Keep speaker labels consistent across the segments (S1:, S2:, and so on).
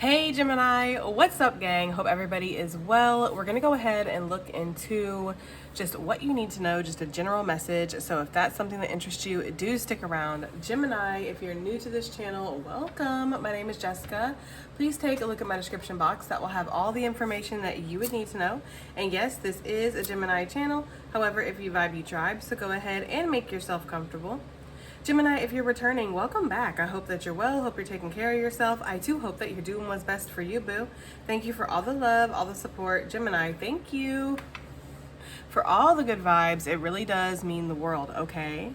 S1: Hey Gemini, what's up gang? Hope everybody is well. We're gonna go ahead and look into just what you need to know, just a general message. So if that's something that interests you, do stick around. Gemini, if you're new to this channel, welcome. My name is Jessica. Please take a look at my description box. That will have all the information that you would need to know. And yes, this is a Gemini channel. However, if you vibe, you tribe. So go ahead and make yourself comfortable. Gemini, if you're returning, welcome back. I hope that you're well. Hope you're taking care of yourself. I too hope that you're doing what's best for you, boo. Thank you for all the love, all the support. Gemini, thank you for all the good vibes. It really does mean the world, okay?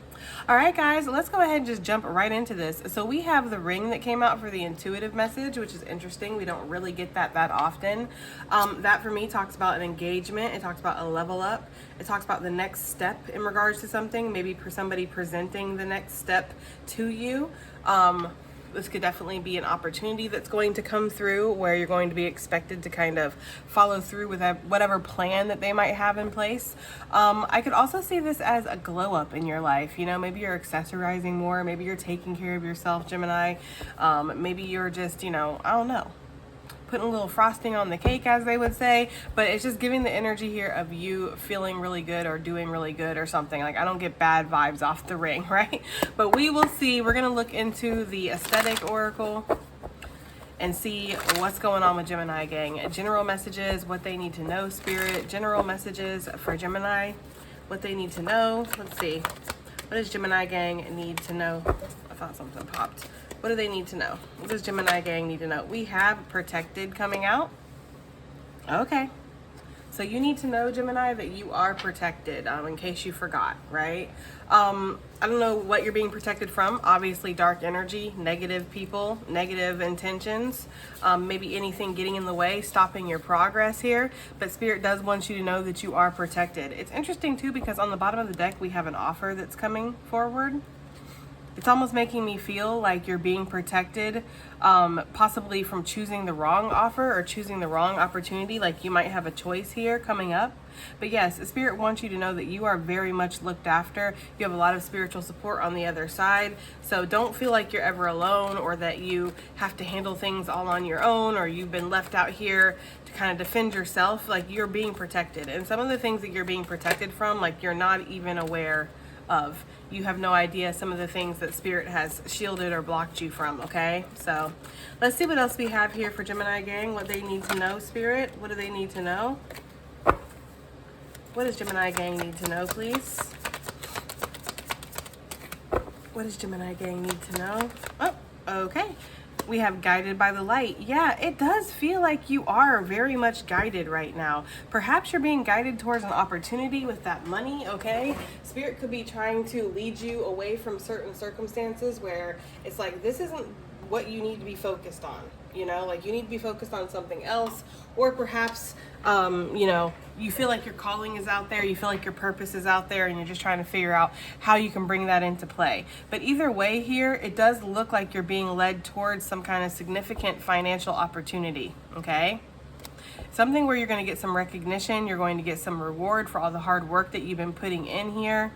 S1: All right, guys, let's go ahead and just jump right into this. So we have the ring that came out for the intuitive message, which is interesting. We don't really get that often. That for me talks about an engagement. It talks about a level up. It talks about the next step in regards to something, maybe for somebody presenting the next step to you. This could definitely be an opportunity that's going to come through where you're going to be expected to kind of follow through with whatever plan that they might have in place. I could also see this as a glow up in your life. You know, maybe you're accessorizing more. Maybe you're taking care of yourself, Gemini. Maybe you're just, I don't know, putting a little frosting on the cake, as they would say, but it's just giving the energy here of you feeling really good or doing really good or something. Like, I don't get bad vibes off the ring, right? But we will see. We're going to look into the aesthetic oracle and see what's going on with Gemini gang. General messages, what they need to know, spirit. General messages for Gemini, what they need to know. Let's see. What does Gemini gang need to know? I thought something popped. What do they need to know? What does Gemini gang need to know? We have protected coming out. Okay. So you need to know, Gemini, that you are protected, in case you forgot, right? I don't know what you're being protected from. Obviously, dark energy, negative people, negative intentions, maybe anything getting in the way, stopping your progress here. But Spirit does want you to know that you are protected. It's interesting, too, because on the bottom of the deck, we have an offer that's coming forward. It's almost making me feel like you're being protected, possibly from choosing the wrong offer or choosing the wrong opportunity. Like you might have a choice here coming up. But yes, Spirit wants you to know that you are very much looked after. You have a lot of spiritual support on the other side. So don't feel like you're ever alone or that you have to handle things all on your own or you've been left out here to kind of defend yourself. Like you're being protected. And some of the things that you're being protected from, like you're not even aware of. You have no idea some of the things that Spirit has shielded or blocked you from, okay? So let's see what else we have here for Gemini gang, what they need to know, Spirit. What do they need to know? What does Gemini gang need to know, please? What does Gemini gang need to know? Oh, okay. We have guided by the light. Yeah, it does feel like you are very much guided right now. Perhaps you're being guided towards an opportunity with that money, okay? Spirit could be trying to lead you away from certain circumstances where it's like, this isn't what you need to be focused on. Like you need to be focused on something else, or perhaps, you feel like your calling is out there, you feel like your purpose is out there, and you're just trying to figure out how you can bring that into play. But either way here, it does look like you're being led towards some kind of significant financial opportunity, okay? Something where you're going to get some recognition, you're going to get some reward for all the hard work that you've been putting in here.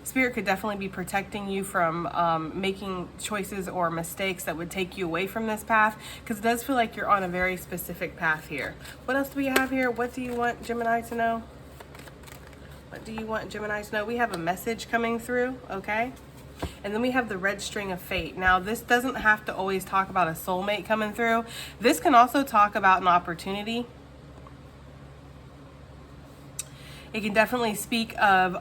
S1: Spirit could definitely be protecting you from making choices or mistakes that would take you away from this path, because it does feel like you're on a very specific path here. What else do we have here? What do you want Gemini to know? What do you want Gemini to know? We have a message coming through, okay? And then we have the red string of fate. Now, this doesn't have to always talk about a soulmate coming through. This can also talk about an opportunity. It can definitely speak of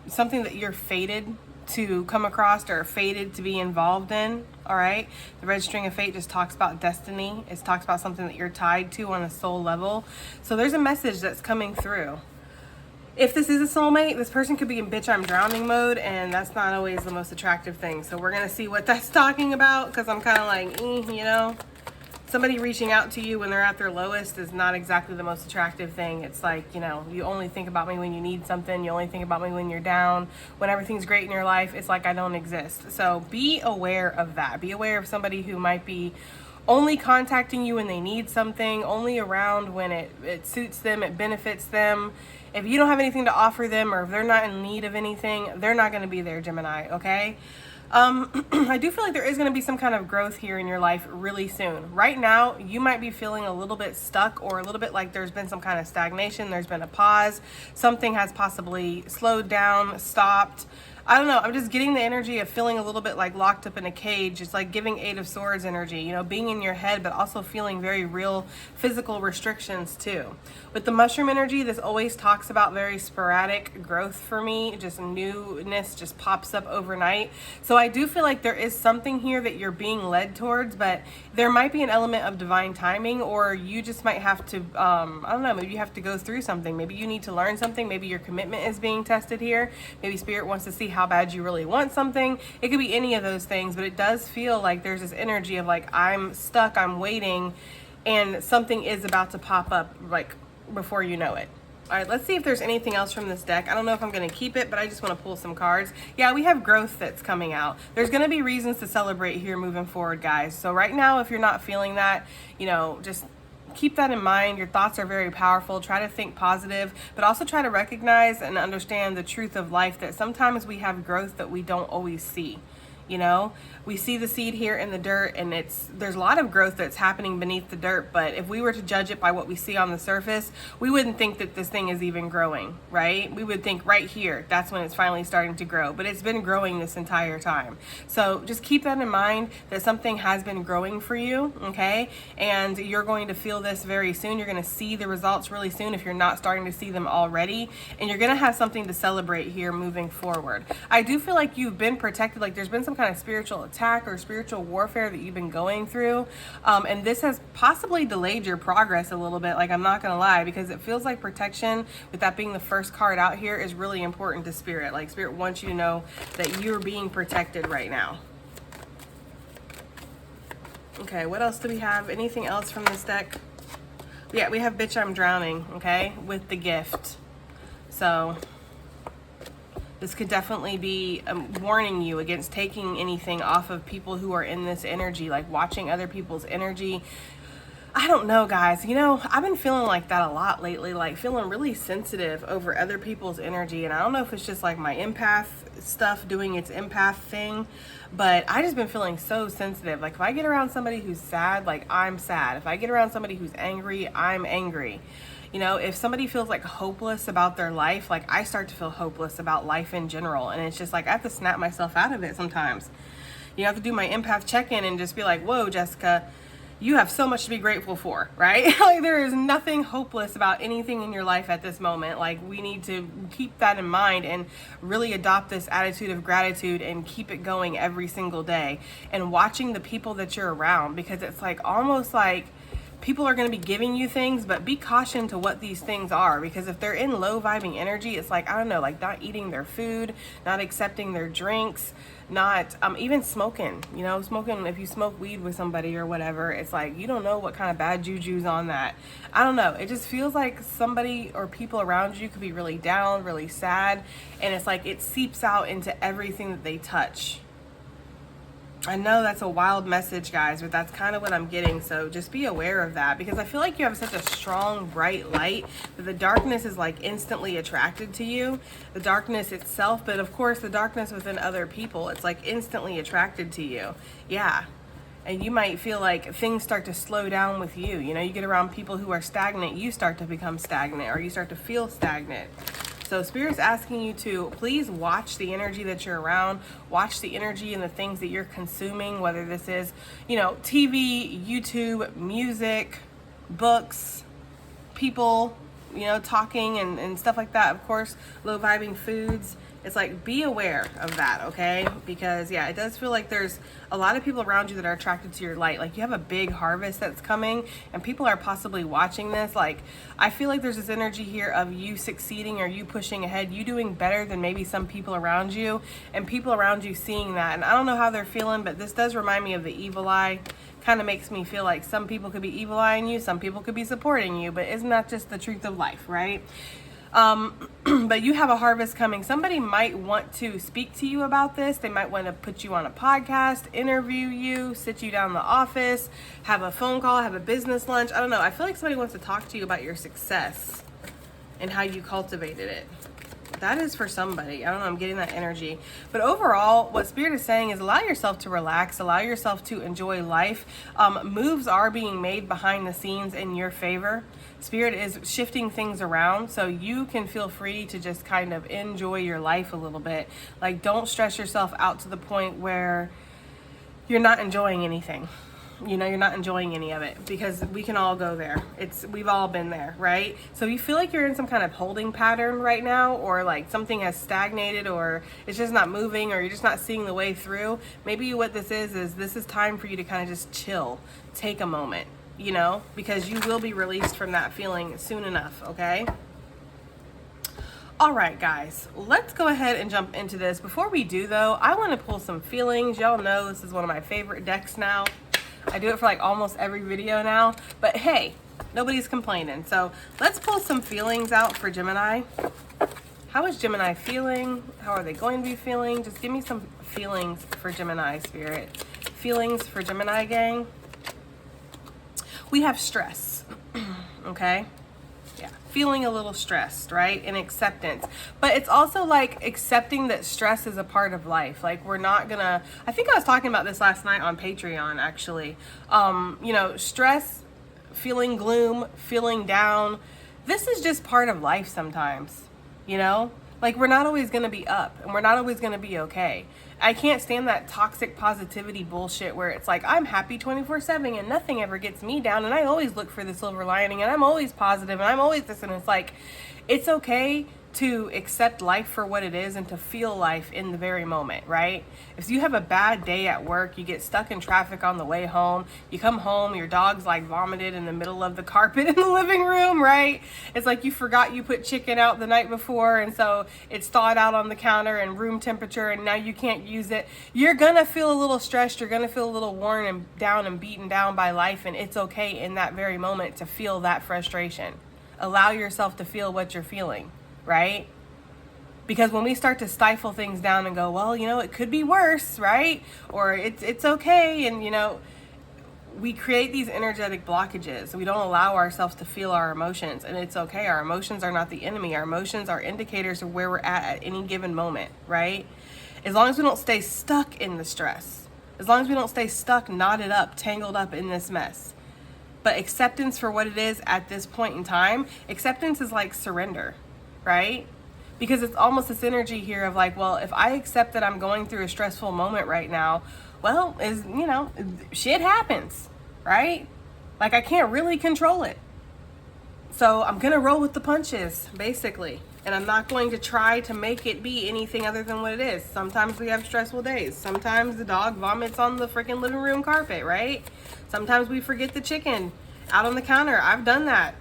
S1: something that you're fated to come across or fated to be involved in, all right? The red string of fate just talks about destiny. It talks about something that you're tied to on a soul level. So there's a message that's coming through. If this is a soulmate, this person could be in bitch, I'm drowning mode, and that's not always the most attractive thing. So we're going to see what that's talking about, because I'm kind of like, Somebody reaching out to you when they're at their lowest is not exactly the most attractive thing. It's like, you only think about me when you need something. You only think about me when you're down. When everything's great in your life, it's like I don't exist. So be aware of that. Be aware of somebody who might be only contacting you when they need something, only around when it suits them, it benefits them. If you don't have anything to offer them, or if they're not in need of anything, they're not going to be there, Gemini, okay? I do feel like there is going to be some kind of growth here in your life really soon. Right now, you might be feeling a little bit stuck, or a little bit like there's been some kind of stagnation. There's been a pause. Something has possibly slowed down, stopped. I don't know. I'm just getting the energy of feeling a little bit like locked up in a cage. It's like giving Eight of Swords energy, you know, being in your head, but also feeling very real physical restrictions too. With the mushroom energy, this always talks about very sporadic growth for me. Just newness just pops up overnight. So I do feel like there is something here that you're being led towards, but there might be an element of divine timing, or you just might have to, I don't know, maybe you have to go through something. Maybe you need to learn something. Maybe your commitment is being tested here. Maybe Spirit wants to see how bad you really want something. It could be any of those things, but it does feel like there's this energy of like, I'm stuck, I'm waiting, and something is about to pop up like before you know it. All right, let's see if there's anything else from this deck. I don't know if I'm going to keep it, but I just want to pull some cards. Yeah, we have growth that's coming out. There's going to be reasons to celebrate here moving forward, guys. So right now, if you're not feeling that, you know, just keep that in mind. Your thoughts are very powerful. Try to think positive, but also try to recognize and understand the truth of life, that sometimes we have growth that we don't always see. You know, we see the seed here in the dirt, and there's a lot of growth that's happening beneath the dirt, but if we were to judge it by what we see on the surface, we wouldn't think that this thing is even growing, right? We would think right here, that's when it's finally starting to grow, but it's been growing this entire time. So just keep that in mind, that something has been growing for you, okay? And you're going to feel this very soon. You're going to see the results really soon if you're not starting to see them already, and you're going to have something to celebrate here moving forward. I do feel like you've been protected, like there's been some kind of spiritual attack or spiritual warfare that you've been going through, and this has possibly delayed your progress a little bit, like I'm not gonna lie, because it feels like protection, with that being the first card out here, is really important to Spirit. Like Spirit wants you to know that you're being protected right now. Okay, what else do we have? Anything else from this deck? Yeah, we have Bitch I'm Drowning, okay, with the gift. So this could definitely be warning you against taking anything off of people who are in this energy, like watching other people's energy. I don't know, guys. You know, I've been feeling like that a lot lately, like feeling really sensitive over other people's energy. And I don't know if it's just like my empath stuff doing its empath thing, but I just been feeling so sensitive. Like if I get around somebody who's sad, like I'm sad. If I get around somebody who's angry, I'm angry. You know, if somebody feels like hopeless about their life, like I start to feel hopeless about life in general. And it's just like I have to snap myself out of it sometimes. You have to do my empath check-in and just be like, whoa, Jessica, you have so much to be grateful for, right? Like there is nothing hopeless about anything in your life at this moment. Like we need to keep that in mind and really adopt this attitude of gratitude and keep it going every single day. And watching the people that you're around, because it's like almost like people are going to be giving you things, but be caution to what these things are, because if they're in low vibing energy, it's like, I don't know, like not eating their food, not accepting their drinks, not even smoking, you know, smoking. If you smoke weed with somebody or whatever, it's like, you don't know what kind of bad juju's on that. I don't know. It just feels like somebody or people around you could be really down, really sad. And it's like, it seeps out into everything that they touch. I know that's a wild message, guys, but that's kind of what I'm getting. So just be aware of that, because I feel like you have such a strong, bright light that the darkness is like instantly attracted to you. The darkness itself, but of course the darkness within other people, it's like instantly attracted to you. Yeah. And you might feel like things start to slow down with you. You know, you get around people who are stagnant, you start to become stagnant, or you start to feel stagnant. So Spirit's asking you to please watch the energy that you're around, watch the energy and the things that you're consuming, whether this is, you know, TV, YouTube, music, books, people, you know, talking and stuff like that. Of course, low vibing foods. It's like, be aware of that, okay? Because yeah, it does feel like there's a lot of people around you that are attracted to your light. Like you have a big harvest that's coming and people are possibly watching this. Like I feel like there's this energy here of you succeeding or you pushing ahead, you doing better than maybe some people around you, and people around you seeing that. And I don't know how they're feeling, but this does remind me of the evil eye. Kind of makes me feel like some people could be evil eyeing you, some people could be supporting you, but isn't that just the truth of life, right? But you have a harvest coming. Somebody might want to speak to you about this. They might want to put you on a podcast, interview you, sit you down in the office, have a phone call, have a business lunch. I don't know. I feel like somebody wants to talk to you about your success and how you cultivated it. That is for somebody. I don't know, I'm getting that energy. But overall, what Spirit is saying is allow yourself to relax, allow yourself to enjoy life. Moves are being made behind the scenes in your favor. Spirit is shifting things around, so you can feel free to just kind of enjoy your life a little bit. Like, don't stress yourself out to the point where you're not enjoying anything. You know, you're not enjoying any of it, because we can all go there. We've all been there, right? So if you feel like you're in some kind of holding pattern right now, or like something has stagnated, or it's just not moving, or you're just not seeing the way through, maybe what this is this is time for you to kind of just chill, take a moment, you know, because you will be released from that feeling soon enough, okay? All right, guys, let's go ahead and jump into this. Before we do, though, I want to pull some feelings. Y'all know this is one of my favorite decks now. I do it for like almost every video now, but hey, nobody's complaining. So let's pull some feelings out for Gemini. How is Gemini feeling? How are they going to be feeling? Just give me some feelings for Gemini, Spirit. Feelings for Gemini, gang. We have stress, okay? Yeah, feeling a little stressed, right? And acceptance. But it's also like accepting that stress is a part of life. Like, we're not gonna, I think I was talking about this last night on Patreon, actually. You know, stress, feeling gloom, feeling down, this is just part of life sometimes, you know? Like, we're not always gonna be up, and we're not always gonna be okay. I can't stand that toxic positivity bullshit where it's like, I'm happy 24/7 and nothing ever gets me down, and I always look for the silver lining, and I'm always positive, and I'm always this, and it's like, it's okay to accept life for what it is and to feel life in the very moment, right? If you have a bad day at work, you get stuck in traffic on the way home, you come home, your dog's like vomited in the middle of the carpet in the living room, right? It's like you forgot you put chicken out the night before, and so it's thawed out on the counter and room temperature, and now you can't use it. You're gonna feel a little stressed, you're gonna feel a little worn and down and beaten down by life, and it's okay in that very moment to feel that frustration. Allow yourself to feel what you're feeling, right? Because when we start to stifle things down and go, well, you know, it could be worse, right? Or it's okay, and you know, we create these energetic blockages. We don't allow ourselves to feel our emotions, and it's okay. Our emotions are not the enemy. Our emotions are indicators of where we're at any given moment, right? As long as we don't stay stuck in the stress, as long as we don't stay stuck, knotted up, tangled up in this mess. But acceptance for what it is at this point in time, acceptance is like surrender, right? Because it's almost this energy here of like, well, if I accept that I'm going through a stressful moment right now, well, you know, shit happens, right? Like, I can't really control it. So I'm gonna roll with the punches, basically. And I'm not going to try to make it be anything other than what it is. Sometimes we have stressful days. Sometimes the dog vomits on the freaking living room carpet, right? Sometimes we forget the chicken out on the counter. I've done that.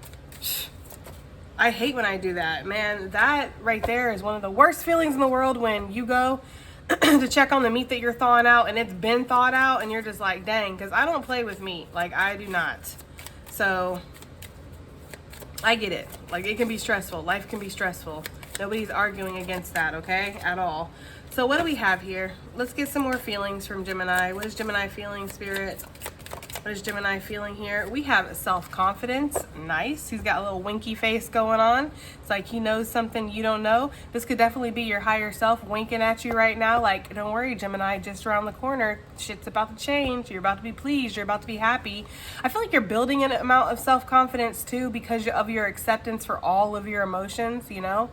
S1: I hate when I do that, man. That right there is one of the worst feelings in the world, when you go to check on the meat that you're thawing out and it's been thawed out, and you're just like, dang, because I don't play with meat. Like, I do not. So I get it. Like, it can be stressful. Life can be stressful. Nobody's arguing against that, okay? At all. So what do we have here? Let's get some more feelings from Gemini. What is Gemini feeling, Spirit? What is Gemini feeling here? We have self-confidence. Nice. He's got a little winky face going on. It's like he knows something you don't know. This could definitely be your higher self winking at you right now. Like, don't worry, Gemini, just around the corner. Shit's about to change. You're about to be pleased. You're about to be happy. I feel like you're building an amount of self-confidence too, because of your acceptance for all of your emotions, you know?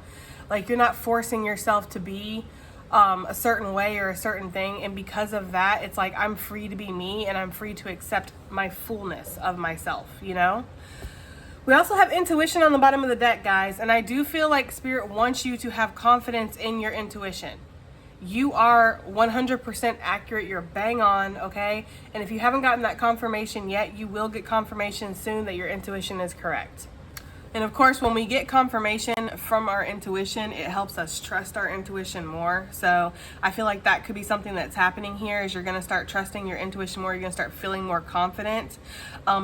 S1: Like, you're not forcing yourself to be a certain way or a certain thing, and because of that, it's like, I'm free to be me, and I'm free to accept my fullness of myself, you know? We also have intuition on the bottom of the deck, guys, and I do feel like Spirit wants you to have confidence in your intuition. You are 100% accurate. You're bang on, okay? And if you haven't gotten that confirmation yet, you will get confirmation soon that your intuition is correct. And of course, when we get confirmation from our intuition, it helps us trust our intuition more. So I feel like that could be something that's happening here, is you're going to start trusting your intuition more. You're going to start feeling more confident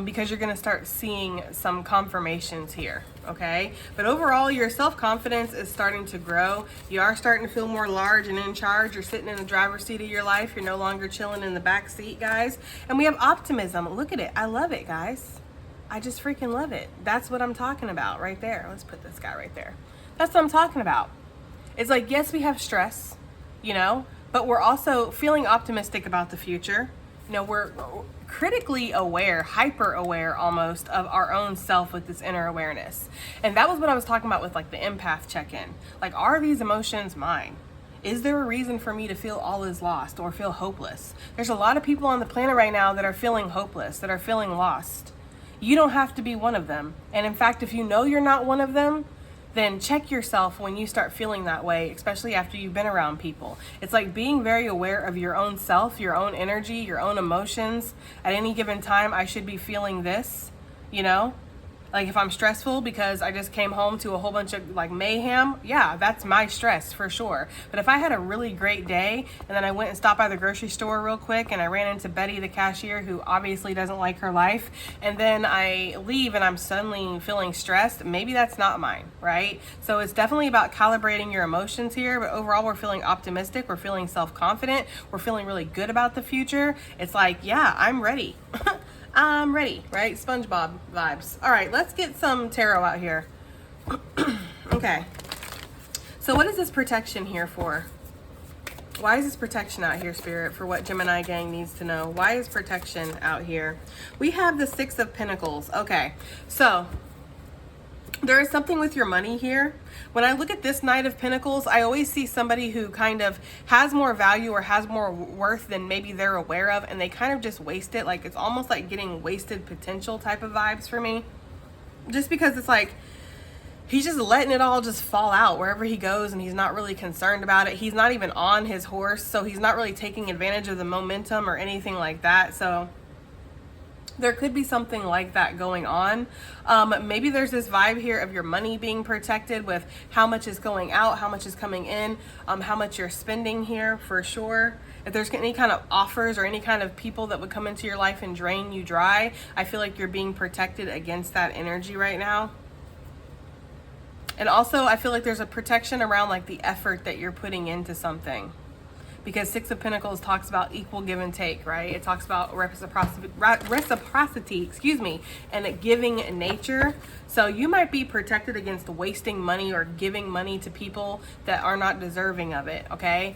S1: because you're going to start seeing some confirmations here, okay? But overall, your self-confidence is starting to grow. You are starting to feel more large and in charge. You're sitting in the driver's seat of your life. You're no longer chilling in the back seat, guys. And we have optimism. Look at it. I love it, guys. I just freaking love it. That's what I'm talking about right there. Let's put this guy right there. That's what I'm talking about. It's like, yes, we have stress, you know, but we're also feeling optimistic about the future. You know, we're critically aware, hyper aware almost of our own self with this inner awareness. And that was what I was talking about with like the empath check-in. Like, are these emotions mine? Is there a reason for me to feel all is lost or feel hopeless? There's a lot of people on the planet right now that are feeling hopeless, that are feeling lost. You don't have to be one of them. And in fact, if you know you're not one of them, then check yourself when you start feeling that way, especially after you've been around people. It's like being very aware of your own self, your own energy, your own emotions. At any given time, I should be feeling this, you know? Like if I'm stressful because I just came home to a whole bunch of like mayhem, yeah, that's my stress for sure. But if I had a really great day and then I went and stopped by the grocery store real quick and I ran into Betty, the cashier, who obviously doesn't like her life, and then I leave and I'm suddenly feeling stressed, maybe that's not mine, right? So it's definitely about calibrating your emotions here, but overall we're feeling optimistic, we're feeling self-confident, we're feeling really good about the future. It's like, yeah, I'm ready. I'm ready, right? SpongeBob vibes. All right, let's get some tarot out here. Okay. So what is this protection here for? Why is this protection out here, Spirit, for what Gemini gang needs to know? Why is protection out here? We have the Six of Pentacles. Okay, so there is something with your money here. When I look at this Knight of Pentacles, I always see somebody who kind of has more value or has more worth than maybe they're aware of, and they kind of just waste it. Like it's almost like getting wasted potential type of vibes for me. Just because it's like he's just letting it all just fall out wherever he goes, and he's not really concerned about it. He's not even on his horse, so he's not really taking advantage of the momentum or anything like that. So there could be something like that going on. Maybe there's this vibe here of your money being protected with how much is going out, how much is coming in, how much you're spending here for sure. If there's any kind of offers or any kind of people that would come into your life and drain you dry, I feel like you're being protected against that energy right now. And also I feel like there's a protection around like the effort that you're putting into something. Because Six of Pentacles talks about equal give and take, right? It talks about reciprocity, excuse me, and a giving nature. So you might be protected against wasting money or giving money to people that are not deserving of it, okay?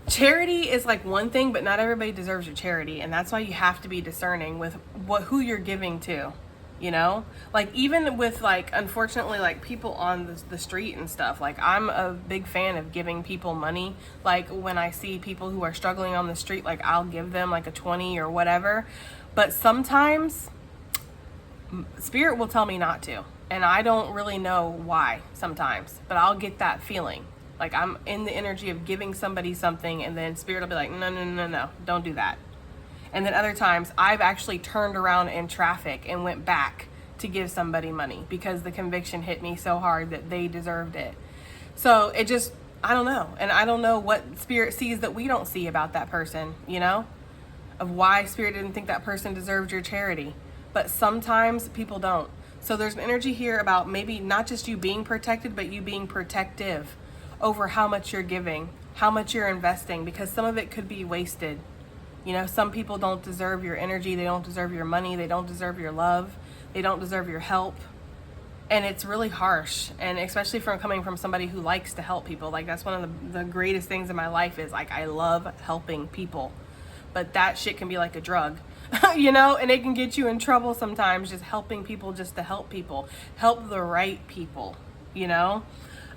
S1: Charity is like one thing, but not everybody deserves your charity. And that's why you have to be discerning with who you're giving to. You know, like even with like, unfortunately, like people on the street and stuff, like I'm a big fan of giving people money. Like when I see people who are struggling on the street, like I'll give them like a 20 or whatever. But sometimes Spirit will tell me not to. And I don't really know why sometimes, but I'll get that feeling. Like I'm in the energy of giving somebody something, and then Spirit will be like, no, don't do that. And then other times I've actually turned around in traffic and went back to give somebody money because the conviction hit me so hard that they deserved it. So it just, I don't know. And I don't know what Spirit sees that we don't see about that person, you know, of why Spirit didn't think that person deserved your charity. But sometimes people don't. So there's an energy here about maybe not just you being protected, but you being protective over how much you're giving, how much you're investing, because some of it could be wasted. You know, some people don't deserve your energy. They don't deserve your money. They don't deserve your love. They don't deserve your help. And it's really harsh. And especially coming from somebody who likes to help people. Like that's one of the greatest things in my life is like, I love helping people. But that shit can be like a drug, you know, and it can get you in trouble sometimes, just helping people just to help people. Help the right people, you know.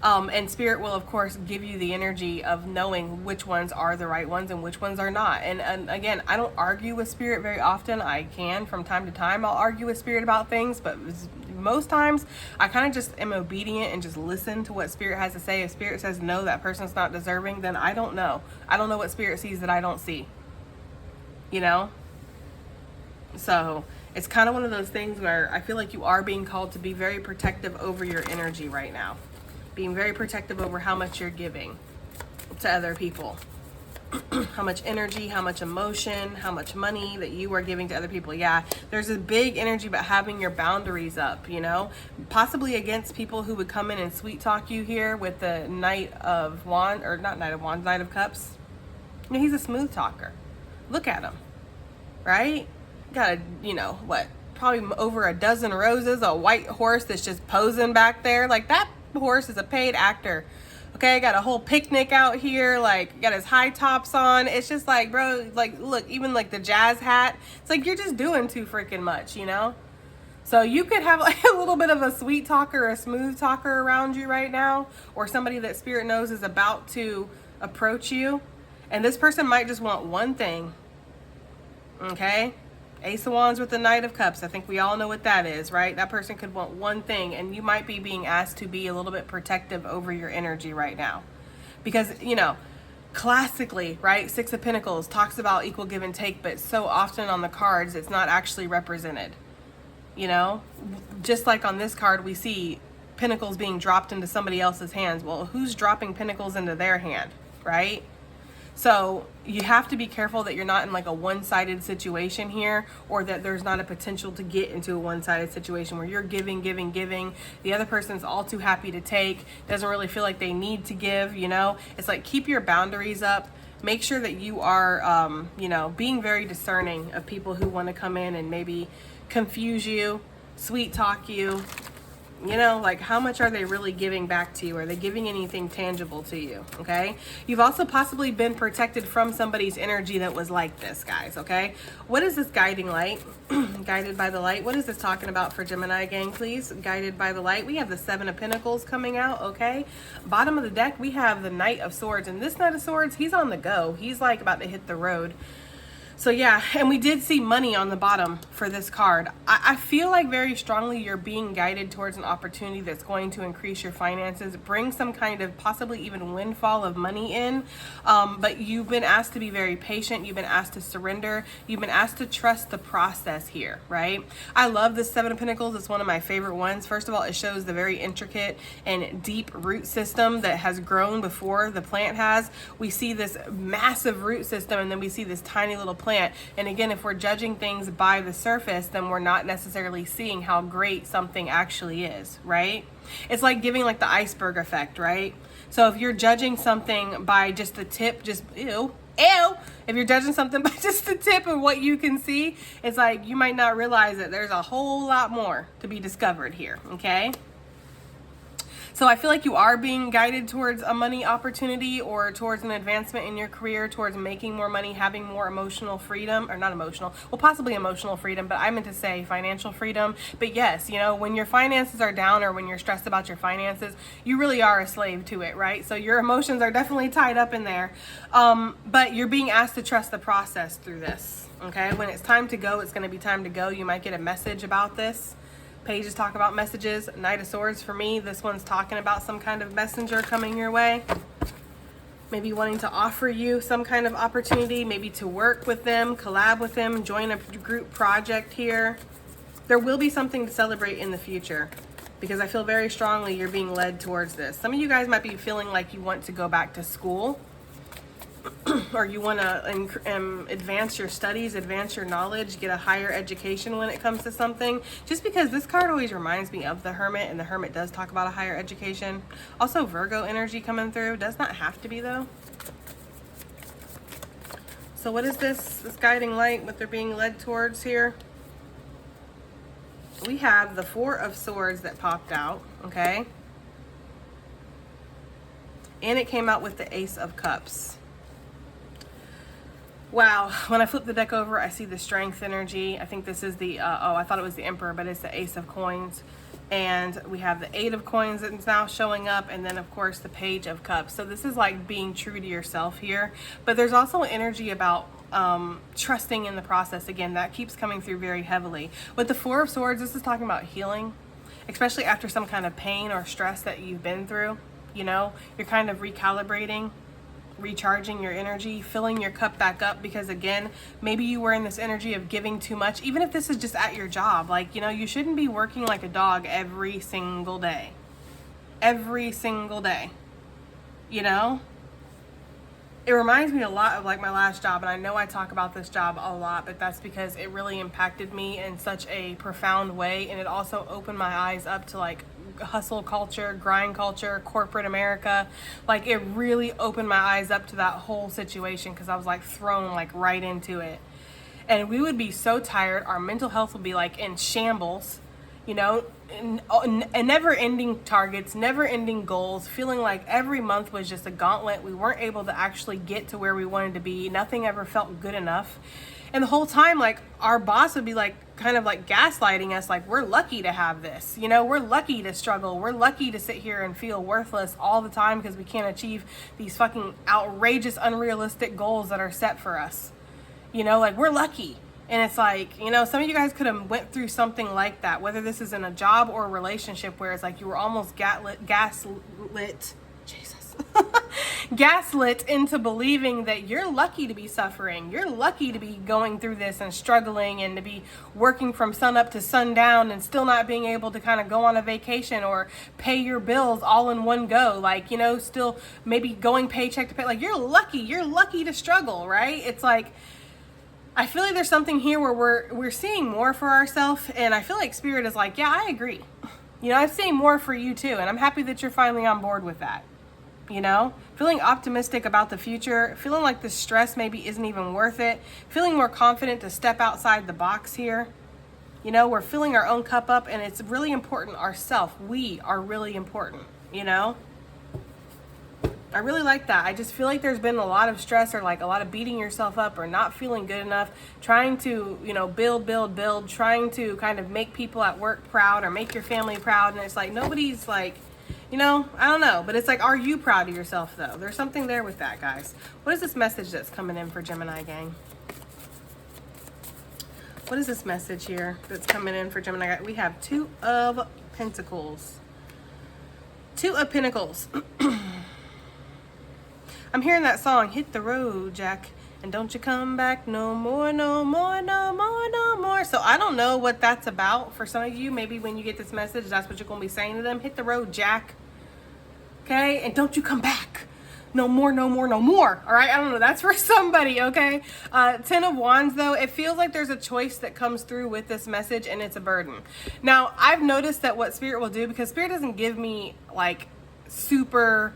S1: And Spirit will, of course, give you the energy of knowing which ones are the right ones and which ones are not. And again, I don't argue with Spirit very often. I can from time to time. I'll argue with Spirit about things, but most times I kind of just am obedient and just listen to what Spirit has to say. If Spirit says, no, that person's not deserving, then I don't know. I don't know what Spirit sees that I don't see, you know? So it's kind of one of those things where I feel like you are being called to be very protective over your energy right now. Being very protective over how much you're giving to other people. How much energy, how much emotion, how much money that you are giving to other people. Yeah, there's a big energy about having your boundaries up, you know, possibly against people who would come in and sweet talk you here with the Knight of Wands, or not Knight of Wands, Knight of Cups. You know, he's a smooth talker. Look at him, right? Gotta, you know, what, probably over a dozen roses, a white horse that's just posing back there. Like, that horse is a paid actor. Okay, got a whole picnic out here, like, got his high tops on. It's just like, bro, like, look, even like the jazz hat. It's like, you're just doing too freaking much, you know? So you could have like a little bit of a sweet talker, a smooth talker around you right now, or somebody that Spirit knows is about to approach you. And this person might just want one thing. Okay? Ace of Wands with the Knight of Cups. I think we all know what that is, right? That person could want one thing, and you might be being asked to be a little bit protective over your energy right now. Because, you know, classically, right, Six of Pentacles talks about equal give and take, but so often on the cards, it's not actually represented. You know, just like on this card, we see pentacles being dropped into somebody else's hands. Well, who's dropping pentacles into their hand, right? So you have to be careful that you're not in like a one-sided situation here, or that there's not a potential to get into a one-sided situation where you're giving. The other person's all too happy to take, doesn't really feel like they need to give, you know? It's like, keep your boundaries up. Make sure that you are, you know, being very discerning of people who want to come in and maybe confuse you, sweet talk you, you know, like, how much are they really giving back to you? Are they giving anything tangible to you? Okay. You've also possibly been protected from somebody's energy that was like this, guys. Okay. What is this guiding light? Guided by the light. What is this talking about for Gemini gang, please? Guided by the light. We have the Seven of Pentacles coming out. Okay. Bottom of the deck, we have the Knight of Swords, and this Knight of Swords, he's on the go. He's like about to hit the road. So yeah, and we did see money on the bottom for this card. I feel like very strongly you're being guided towards an opportunity that's going to increase your finances, bring some kind of possibly even windfall of money in. But you've been asked to be very patient. You've been asked to surrender. You've been asked to trust the process here, right? I love this Seven of Pentacles. It's one of my favorite ones. First of all, it shows the very intricate and deep root system that has grown before the plant has. We see this massive root system, and then we see this tiny little plant. And again, if we're judging things by the surface, then we're not necessarily seeing how great something actually is, right? It's like giving like the iceberg effect, right? So if you're judging something by just the tip, just ew, if you're judging something by just the tip of what you can see, it's like you might not realize that there's a whole lot more to be discovered here, okay? So I feel like you are being guided towards a money opportunity, or towards an advancement in your career, towards making more money, having more emotional freedom, or not emotional, well, possibly emotional freedom, but I meant to say financial freedom. But yes, you know, when your finances are down, or when you're stressed about your finances, you really are a slave to it, right? So your emotions are definitely tied up in there. But you're being asked to trust the process through this, okay? When it's time to go, it's going to be time to go. You might get a message about this. Pages talk about messages. Knight of Swords for me, this one's talking about some kind of messenger coming your way. Maybe wanting to offer you some kind of opportunity, maybe to work with them, collab with them, join a group project here. There will be something to celebrate in the future, because I feel very strongly you're being led towards this. Some of you guys might be feeling like you want to go back to school, or you want to advance your studies, advance your knowledge, get a higher education when it comes to something. Just because this card always reminds me of the Hermit, and the Hermit does talk about a higher education. Also Virgo energy coming through. Does not have to be though. So what is this guiding light, what they're being led towards here? We have the Four of Swords that popped out, okay? And it came out with the Ace of Cups. Wow, when I flip the deck over, I see the Strength energy. I think this is the, I thought it was the Emperor, but it's the Ace of Coins. And we have the Eight of Coins that's now showing up, and then of course the Page of Cups. So this is like being true to yourself here. But there's also an energy about trusting in the process. Again, that keeps coming through very heavily. With the Four of Swords, this is talking about healing, especially after some kind of pain or stress that you've been through. You know, you're kind of recalibrating, recharging your energy, filling your cup back up, because again, maybe you were in this energy of giving too much. Even if this is just at your job, like, you know, you shouldn't be working like a dog every single day, you know. It reminds me a lot of like my last job, and I know I talk about this job a lot, but that's because it really impacted me in such a profound way, and it also opened my eyes up to like hustle culture, grind culture, corporate America. Like, it really opened my eyes up to that whole situation, because I was like thrown like right into it. and we would be so tired. Our mental health would be like in shambles, you know, and never ending targets, never ending goals, feeling like every month was just a gauntlet. We weren't able to actually get to where we wanted to be. Nothing ever felt good enough. And the whole time, like, our boss would be like, kind of like gaslighting us, like, we're lucky to have this, you know, we're lucky to struggle, we're lucky to sit here and feel worthless all the time because we can't achieve these fucking outrageous, unrealistic goals that are set for us, you know, like, we're lucky. And it's like, you know, some of you guys could have went through something like that, whether this is in a job or a relationship where it's like you were almost gaslit, Jesus. Gaslit into believing that you're lucky to be suffering. You're lucky to be going through this and struggling and to be working from sun up to sundown and still not being able to kind of go on a vacation or pay your bills all in one go. Like, you know, still maybe going paycheck to pay. Like, you're lucky to struggle, right? It's like, I feel like there's something here where we're seeing more for ourselves, and I feel like Spirit is like, yeah, I agree. You know, I'm seeing more for you too, and I'm happy that you're finally on board with that. You know, feeling optimistic about the future, feeling like the stress maybe isn't even worth it, feeling more confident to step outside the box here. You know, we're filling our own cup up, and it's really important ourselves. We are really important, you know. I really like that. I just feel like there's been a lot of stress or like a lot of beating yourself up or not feeling good enough, trying to, you know, build, trying to kind of make people at work proud or make your family proud. And it's like, nobody's like, you know, I don't know, but it's like, are you proud of yourself though? There's something there with that, guys. What is this message that's coming in for Gemini gang? What is this message here that's coming in for Gemini gang? We have Two of Pentacles. Two of Pentacles. I'm hearing that song, Hit the Road, Jack, and don't you come back no more, no more, no more, no more. So I don't know what that's about for some of you. Maybe when you get this message, that's what you're going to be saying to them. Hit the road, Jack. Okay? And don't you come back. No more, no more, no more. All right? I don't know. That's for somebody, okay? 10 of Wands, though, it feels like there's a choice that comes through with this message, and it's a burden. Now, I've noticed that what Spirit will do, because Spirit doesn't give me, like, super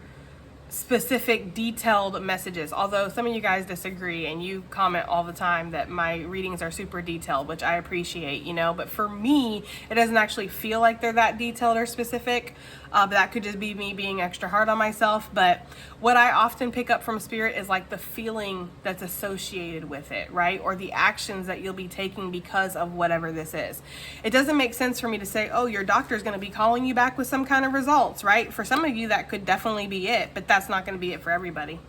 S1: specific detailed messages, although some of you guys disagree and you comment all the time that my readings are super detailed, which I appreciate, you know, but for me it doesn't actually feel like they're that detailed or specific, but that could just be me being extra hard on myself. But what I often pick up from Spirit is like the feeling that's associated with it, right? Or the actions that you'll be taking because of whatever this is. It doesn't make sense for me to say, oh, your doctor's going to be calling you back with some kind of results, right? For some of you that could definitely be it, but that's not going to be it for everybody.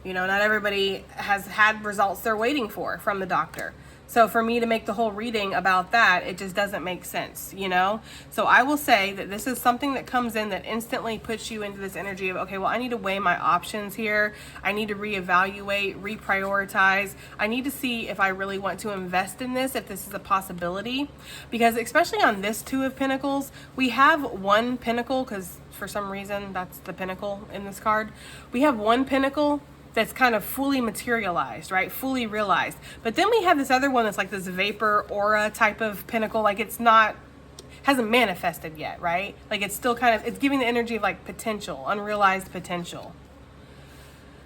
S1: You know, not everybody has had results they're waiting for from the doctor. So for me to make the whole reading about that, it just doesn't make sense, you know? So I will say that this is something that comes in that instantly puts you into this energy of, okay, well, I need to weigh my options here. I need to reevaluate, reprioritize. I need to see if I really want to invest in this, if this is a possibility. Because especially on this Two of Pentacles, we have one pentacle, because for some reason that's the pinnacle in this card. We have one pinnacle that's kind of fully materialized, right? Fully realized. But then we have this other one that's like this vapor aura type of pinnacle. Like it's not, hasn't manifested yet, right? Like it's still kind of, it's giving the energy of like potential, unrealized potential.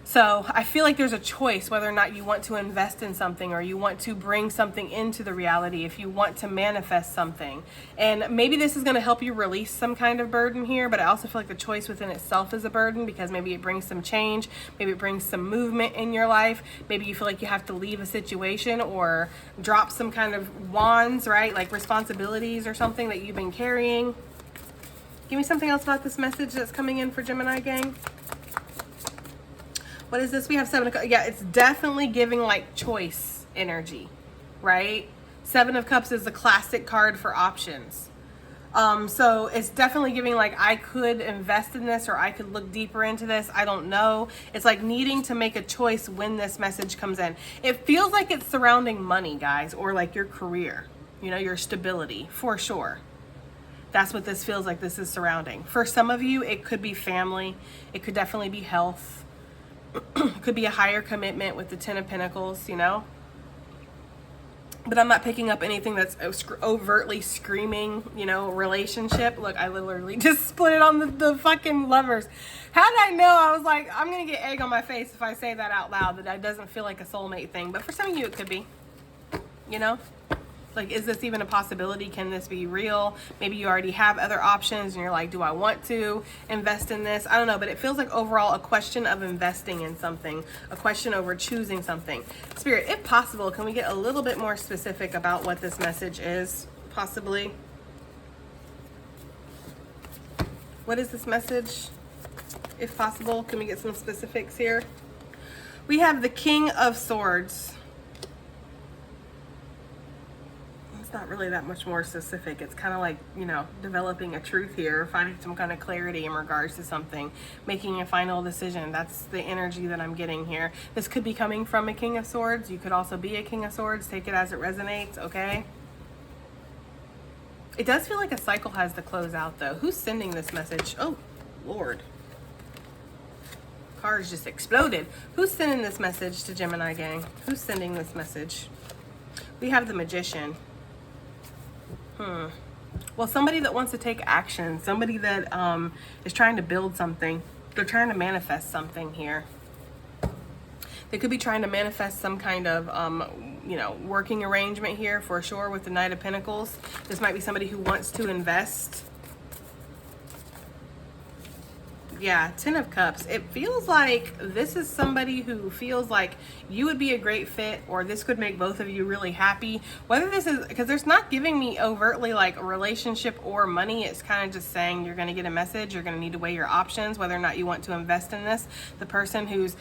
S1: So I feel like there's a choice whether or not you want to invest in something or you want to bring something into the reality, if you want to manifest something. And maybe this is going to help you release some kind of burden here, but I also feel like the choice within itself is a burden because maybe it brings some change, maybe it brings some movement in your life. Maybe you feel like you have to leave a situation or drop some kind of wands, right? Like responsibilities or something that you've been carrying. Give me something else about this message that's coming in for Gemini gang. What is this? We have Seven of Cups. Yeah, it's definitely giving like choice energy, right? Seven of Cups is the classic card for options. So it's definitely giving like, I could invest in this or I could look deeper into this. I don't know. It's like needing to make a choice when this message comes in. It feels like it's surrounding money, guys, or like your career, you know, your stability for sure. That's what this feels like this is surrounding. For some of you, it could be family. It could definitely be health. Could be a higher commitment with the Ten of Pentacles, you know. But I'm not picking up anything that's overtly screaming, you know, relationship. Look, I literally just split it on the fucking Lovers. How did I know? I was like, I'm going to get egg on my face if I say that out loud, that doesn't feel like a soulmate thing. But for some of you, it could be. you know? Like, is this even a possibility? Can this be real? Maybe you already have other options and you're like, do I want to invest in this? I don't know, but it feels like overall a question of investing in something, a question over choosing something. Spirit, if possible, can we get a little bit more specific about what this message is, possibly? What is this message? If possible, can we get some specifics here? We have the King of Swords. Not really that much more specific. It's kind of like, you know, developing a truth here, finding some kind of clarity in regards to something, making a final decision. That's the energy that I'm getting here. This could be coming from a King of Swords. You could also be a King of Swords. Take it as it resonates, okay? It does feel like a cycle has to close out, though. Who's sending this message? Oh, Lord. Cards just exploded. Who's sending this message to Gemini gang? Who's sending this message? We have the Magician. Well, somebody that wants to take action, somebody that is trying to build something. They're trying to manifest something here. They could be trying to manifest some kind of, you know, working arrangement here for sure with the Knight of Pentacles. This might be somebody who wants to invest. Yeah, Ten of Cups. It feels like this is somebody who feels like you would be a great fit, or this could make both of you really happy. Whether this is, because there's not giving me overtly like a relationship or money. It's kind of just saying you're going to get a message. You're going to need to weigh your options, whether or not you want to invest in this. The person who's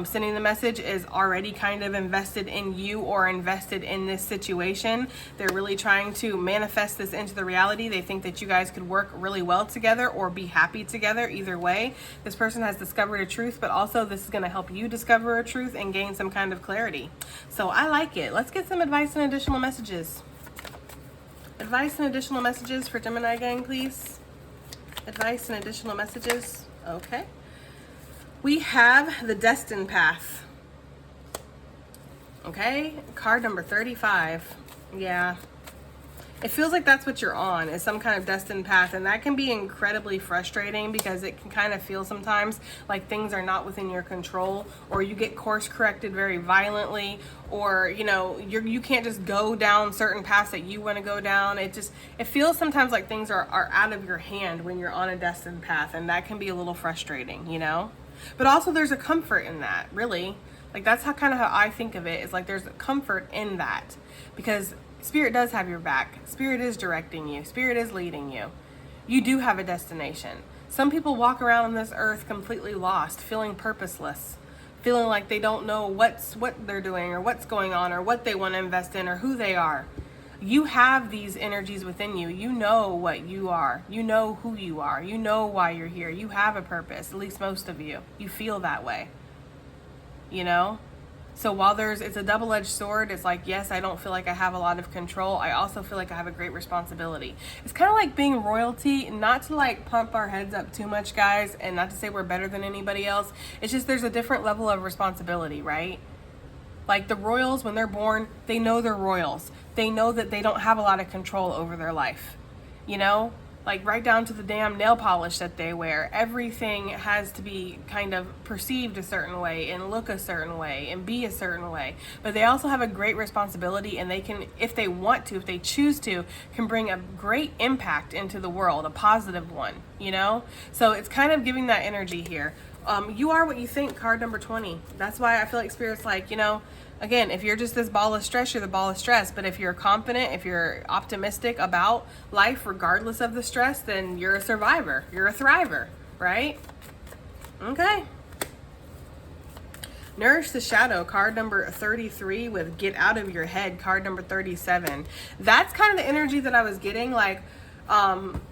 S1: sending the message is already kind of invested in you or invested in this situation. They're really trying to manifest this into the reality. They think that you guys could work really well together or be happy together. Either way, this person has discovered a truth, but also this is going to help you discover a truth and gain some kind of clarity. So I like it. Let's get some advice and additional messages. Advice and additional messages for Gemini gang, please. Advice and additional messages. Okay. We have the Destined Path. Okay. Card number 35. Yeah. It feels like that's what you're on, is some kind of destined path, and that can be incredibly frustrating because it can kind of feel sometimes like things are not within your control, or you get course corrected very violently, or you know, you can't just go down certain paths that you want to go down. It feels sometimes like things are out of your hand when you're on a destined path, and that can be a little frustrating, you know? But also there's a comfort in that, really. Like that's how I think of it, is like there's a comfort in that, because Spirit does have your back. Spirit is directing you. Spirit is leading you. You do have a destination. Some people walk around on this earth completely lost, feeling purposeless, feeling like they don't know what they're doing or what's going on or what they want to invest in or who they are. You have these energies within you. You know what you are. You know who you are. You know why you're here. You have a purpose, at least most of you. You feel that way. You know? So while it's a double-edged sword, it's like, yes, I don't feel like I have a lot of control. I also feel like I have a great responsibility. It's kind of like being royalty, not to like pump our heads up too much, guys, and not to say we're better than anybody else. It's just there's a different level of responsibility, right? Like the royals, when they're born, they know they're royals. They know that they don't have a lot of control over their life, you know? Like right down to the damn nail polish that they wear. Everything has to be kind of perceived a certain way and look a certain way and be a certain way. But they also have a great responsibility, and they can, if they want to, if they choose to, can bring a great impact into the world, a positive one, you know? So it's kind of giving that energy here. You are what you think, card number 20. That's why I feel like Spirit's like, you know, again, if you're just this ball of stress, you're the ball of stress. But if you're confident, if you're optimistic about life, regardless of the stress, then you're a survivor. You're a thriver, right? Okay. Nourish the Shadow, card number 33, with Get Out of Your Head, card number 37. That's kind of the energy that I was getting. Like,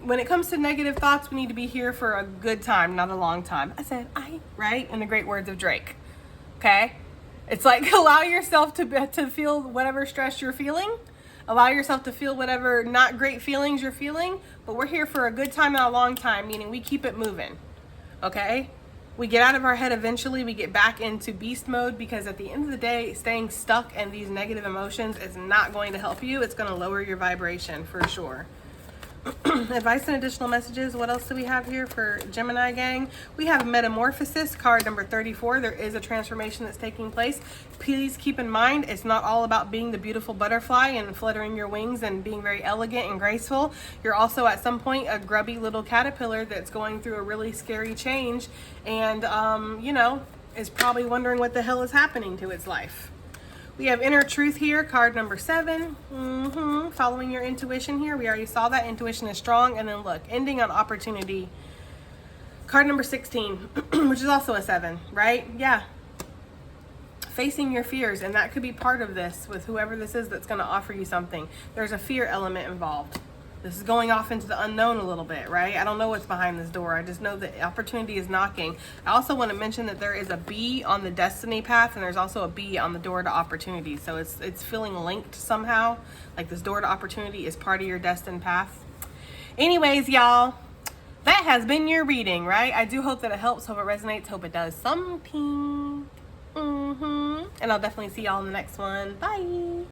S1: when it comes to negative thoughts, we need to be here for a good time, not a long time. I said, right? In the great words of Drake. Okay? It's like, allow yourself to feel whatever stress you're feeling. Allow yourself to feel whatever not great feelings you're feeling. But we're here for a good time, not a long time, meaning we keep it moving. Okay? We get out of our head eventually. We get back into beast mode, because at the end of the day, staying stuck in these negative emotions is not going to help you. It's going to lower your vibration for sure. Advice and additional messages. What else do we have here for Gemini gang? We have Metamorphosis, card number 34. There is a transformation that's taking place. Please keep in mind, it's not all about being the beautiful butterfly and fluttering your wings and being very elegant and graceful. You're also at some point a grubby little caterpillar that's going through a really scary change and, you know, is probably wondering what the hell is happening to its life. We have Inner Truth here, card number 7. Following your intuition here. We already saw that. Intuition is strong. And then look, ending on opportunity. Card number 16, which is also a 7, right? Yeah. Facing your fears. And that could be part of this with whoever this is that's going to offer you something. There's a fear element involved. This is going off into the unknown a little bit, right? I don't know what's behind this door. I just know that opportunity is knocking. I also want to mention that there is a B on the destiny path, and there's also a B on the door to opportunity. So it's feeling linked somehow. Like this door to opportunity is part of your destined path. Anyways, y'all, that has been your reading, right? I do hope that it helps. Hope it resonates. Hope it does something. And I'll definitely see y'all in the next one. Bye.